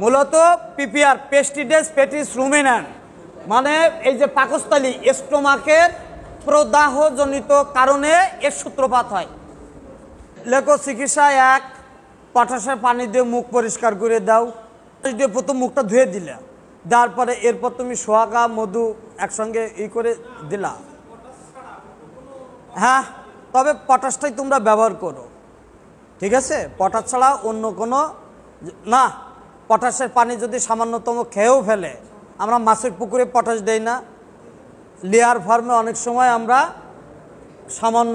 মূলত PPR পেস্টিডেস patties রুমিন্যান্ট মানে এই যে পাকস্থলী স্টোমাকের প্রদাহজনিত কারণে এর সূত্রপাত হয়। লেখো চিকিৎসা 1, পটাশের পানি দিয়ে মুখ পরিষ্কার করে দাও। দিয়ে প্রথম মুখটা ধুয়ে দিলে, দেওয়ার পরে এরপর তুমি সোয়াগা মধু একসঙ্গে করে দিলা। হ্যাঁ, তবে পটাশটাই তোমরা ব্যবহার করো, ঠিক আছে? পটাশ ছাড়া অন্য কোনো না। পটাশের পানি যদি সামান্যতম খেয়েও ফেলে, আমরা মাছের পুকুরে পটাশ দেই না, লেয়ার ফার্মে অনেক সময় আমরা সামান্য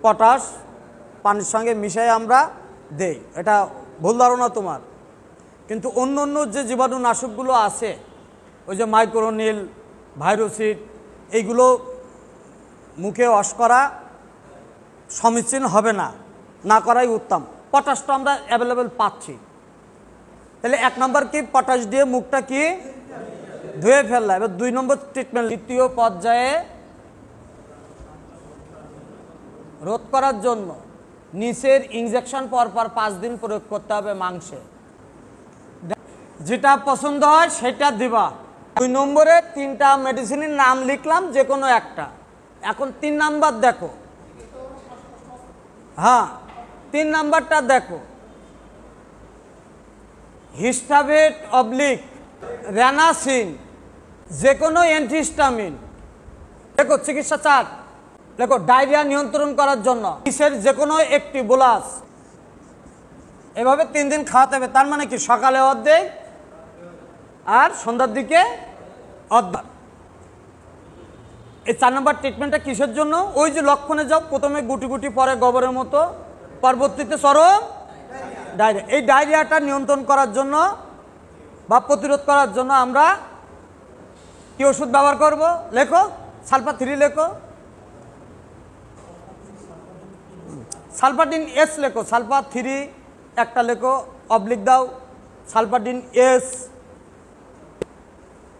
পটাশ পানির সঙ্গে মিশিয়ে আমরা দেই। এটা ভুল ধারণা তোমার। কিন্তু অন্য অন্য যে জীবাণুনাশকগুলো আছে, ওই যে মাইক্রোনিল, ভাইরোসিড, এইগুলো মুখে ওয়াশ করা সমীচীন হবে না, না করাই উত্তম। পটাশটা আমরা অ্যাভেলেবেল পাচ্ছি, তাহলে 1 নম্বর কি পটাশ দিয়ে মুখটা কি ধুয়ে ফেললা। এবার 2 নম্বর ট্রিটমেন্ট, দ্বিতীয় পর্যায়ে রোধ করার জন্য নিচের ইনজেকশন পরপর 5 দিন প্রয়োগ করতে হবে মাংসে। যেটা পছন্দ হয় সেটা দিবা। 2 নম্বরে 3টা মেডিসিনের নাম লিখলাম, যে কোনো একটা। এখন 3 নাম্বার দেখো। হ্যাঁ, 3 নাম্বারটা দেখো, হিস্টাভেট অবলিক রেনাসিন, যে কোনো অ্যান্টিহিস্টামিন। দেখো চিকিৎসা 4, দেখো ডায়রিয়া নিয়ন্ত্রণ করার জন্য কিসের যে কোনো একটি বোলাস, এভাবে 3 দিন খাওয়াতে হবে। তার মানে কি সকালে অর্ধেক আর সন্ধ্যার দিকে অর্ধেক। এই 4 নম্বর ট্রিটমেন্টটা কিসের জন্য? ওই যে লক্ষণে যাও, প্রথমে গুটি গুটি, পরে গোবরের মতো, পরবর্তীতে চরম ডায়রিয়া। এই ডায়রিয়াটা নিয়ন্ত্রণ করার জন্য বা প্রতিরোধ করার জন্য আমরা কি ওষুধ ব্যবহার করব? লেখো সালফা 3 লেখো, সালফাডিন এস লেখো, সালফা 3 একটা লেখো, অবলিক দাও সালফাডিন এস।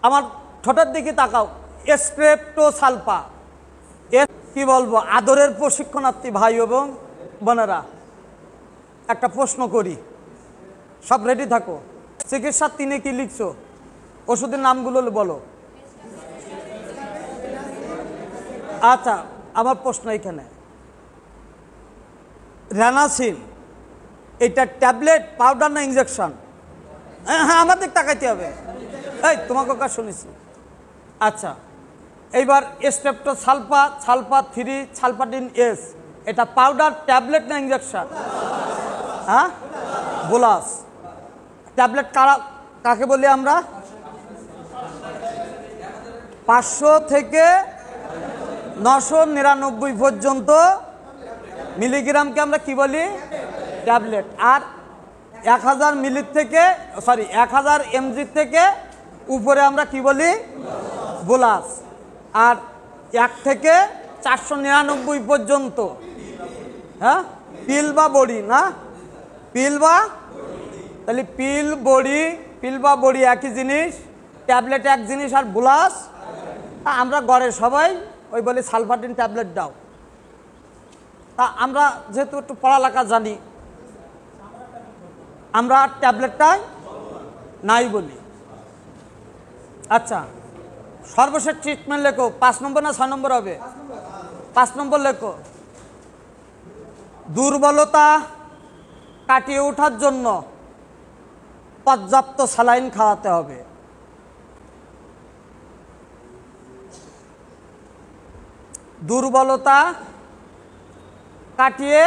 আমার ঠোঁটের দিকে তাকাও, স্ট্রেপ্টোসালফা এস। কি বলবো, আদরের প্রশিক্ষণার্থী ভাই এবং বোনেরা, একটা প্রশ্ন করি, সব রেডি থাকো। চিকিৎসা 3 কি লিখছো? ওষুধের নামগুলো বলো। আচ্ছা, আমার প্রশ্ন এখানে, রেনাসিন এটা ট্যাবলেট, পাউডার না ইনজেকশন? হ্যাঁ, আমাদের তাকাইতে হবে। এই তোমাকে কাজ শুনেছি। আচ্ছা, এইবার স্ট্রেপ্টোসালফা, সালফা 3, সালফাডিন এস, এটা পাউডার, ট্যাবলেট না ইনজেকশন? হ্যাঁ, বোলাস। ট্যাবলেট কাকে বলি আমরা? 500 থেকে 999 পর্যন্ত মিলিগ্রামকে আমরা কি বলি? ট্যাবলেট। আর 1000 মিলি থেকে 1000 mg থেকে উপরে আমরা কি বলি? বোলাস। আর 1 থেকে 499 পর্যন্ত, হ্যাঁ, পিল বা বড়ি না? পিল বা, তাহলে পিল বা বড়ি একই জিনিস, ট্যাবলেট এক জিনিস, আর বোলাস আমরা ঘরে সবাই ওই বলি সালফাডিন ট্যাবলেট দাও। তা আমরা যেহেতু একটু পড়ালেখা জানি, আমরা ট্যাবলেটটাই নাই বলি। আচ্ছা, সর্বশেষ ট্রিটমেন্ট লেখো। 5 নম্বর না 6 নম্বর হবে? 5 নম্বর লেখো, দুর্বলতা কাটিয়ে ওঠার জন্য পর্যাপ্ত স্যালাইন খাওয়াতে হবে। দুর্বলতা কাটিয়ে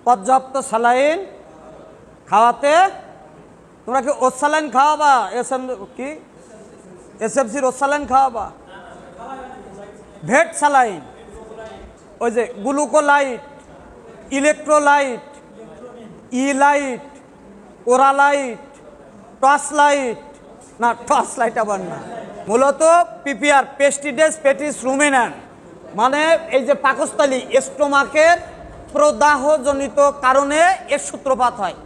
পর্যাপ্ত স্যালাইন খাওয়াতে। তোমরা কি ওসালাইন খাওয়াবা? কি এসএফসির ওসালাইন খাওয়াবা? ভেট স্যালাইন, ওই যে গ্লুকোলাইট, ইলেকট্রোলাইট, ইলাইট, ওরালাইট, টর্চলাইট না, টর্চলাইট আবার না। মূলত পিপিআর পেস্টিডেস পেটিস রুমিন্যান্ট মানে এই যে পাকস্থলী স্টোমাকের প্রদাহজনিত কারণে এর সূত্রপাত হয়।